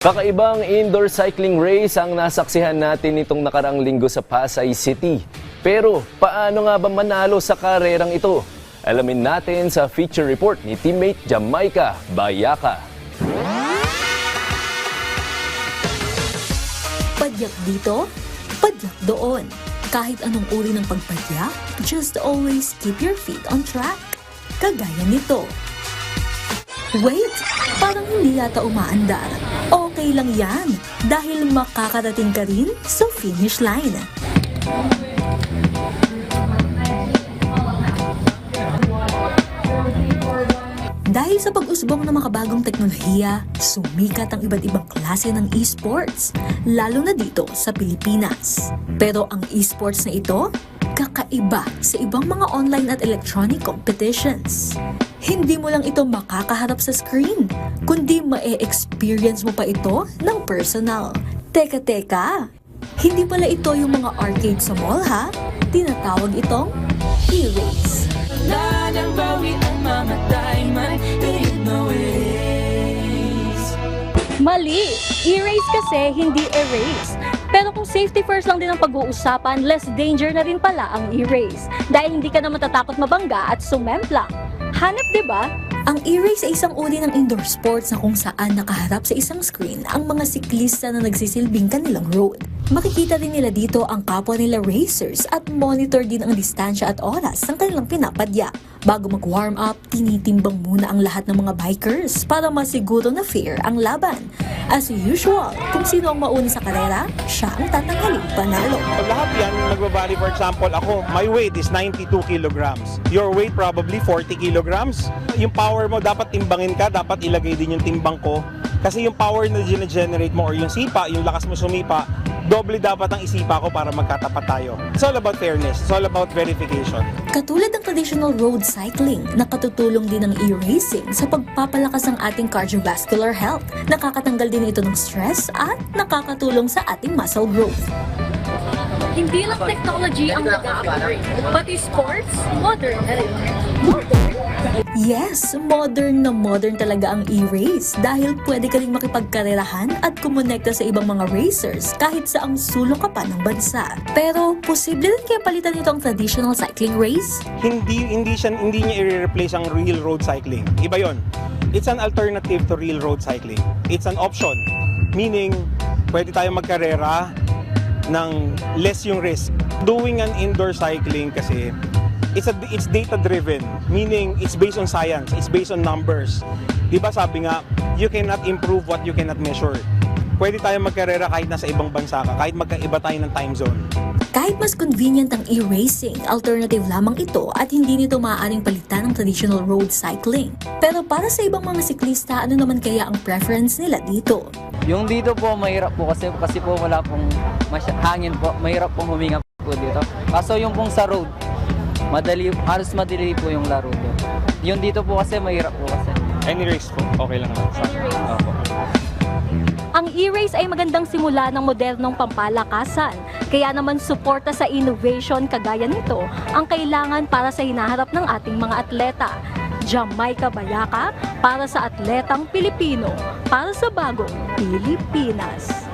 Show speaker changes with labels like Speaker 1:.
Speaker 1: Kakaibang indoor cycling race ang nasaksihan natin nitong nakaraang linggo sa Pasay City. Pero paano nga ba manalo sa karerang ito? Alamin natin sa feature report ni teammate Jamaica Bayaka.
Speaker 2: Padyak dito, padyak doon. Kahit anong uri ng pagpadyak, just always keep your feet on track. Kagaya nito. Wait, parang hindi yata umaandar. Okay lang yan, dahil makakarating ka rin sa finish line. Dahil sa pag-usbong ng makabagong teknolohiya, sumikat ang iba't ibang klase ng esports, lalo na dito sa Pilipinas. Pero ang esports na ito, kakaiba sa ibang mga online at electronic competitions. Hindi mo lang ito makakaharap sa screen, kundi ma-experience mo pa ito ng personal. Teka, hindi pala ito yung mga arcade sa mall ha? Tinatawag itong e-race.
Speaker 3: Mali! E-race kasi, hindi erase. Pero kung safety first lang din ang pag-uusapan, less danger na rin pala ang e-race. Dahil hindi ka na matatakot mabangga at sumemplang. Hanap, di ba?
Speaker 2: Ang e-race ay isang uri ng indoor sports na kung saan nakaharap sa isang screen ang mga siklista na nagsisilbing kanilang road. Makikita rin nila dito ang kapwa nila racers at monitor din ang distansya at oras ng kanilang pinapadya. Bago mag-warm up, tinitimbang muna ang lahat ng mga bikers para masiguro na fair ang laban. As usual, kung sino ang mauna sa karera, siya ang tatanghaling panalo.
Speaker 4: Lahat yan, nagbabali. For example, ako, my weight is 92 kilograms. Your weight probably 40 kilograms. Yung power mo, dapat timbangin ka, dapat ilagay din yung timbang ko. Kasi yung power na generate mo or yung sipa, yung lakas mo sumipa, doble dapat ang isipa ko para magkatapat tayo. It's all about fairness. It's all about verification.
Speaker 2: Katulad ng traditional road cycling, nakatutulong din ang e-racing sa pagpapalakas ng ating cardiovascular health. Nakakatanggal din ito ng stress at nakakatulong sa ating muscle growth.
Speaker 3: Hindi lang technology ang nag-upgrade, pati sports, modern na rin.
Speaker 2: Yes, modern na modern talaga ang e-race dahil pwede ka rin makipagkarerahan at kumonekta sa ibang mga racers kahit sa ang sulok ka pa ng bansa. Pero posible rin kaya palitan nito ang traditional cycling race?
Speaker 4: Hindi niya i-replace ang real road cycling. Iba yon. It's an alternative to real road cycling. It's an option. Meaning, pwede tayo magkarera ng less yung risk. Doing an indoor cycling kasi, it's data-driven, meaning it's based on science, it's based on numbers. Diba sabi nga, you cannot improve what you cannot measure. Pwede tayo magkarera kahit nasa ibang bansa ka, kahit magkaiba tayo ng time zone.
Speaker 2: Kahit mas convenient ang e-racing, alternative lamang ito at hindi nito maaaring palitan ng traditional road cycling. Pero para sa ibang mga siklista, ano naman kaya ang preference nila dito?
Speaker 5: Yung dito po, mahirap po kasi po wala pong hangin po, mahirap pong huminga po dito. Kaso yung pong sa road, halos madali po yung laro doon. Yung dito po kasi mahirap po kasi.
Speaker 4: Any race po, okay lang naman sa akin. Opo.
Speaker 3: Ang e-race ay magandang simula ng modernong pampalakasan. Kaya naman suporta sa innovation kagaya nito ang kailangan para sa hinaharap ng ating mga atleta. Jamaica Bayaka para sa atletang Pilipino, para sa bagong Pilipinas.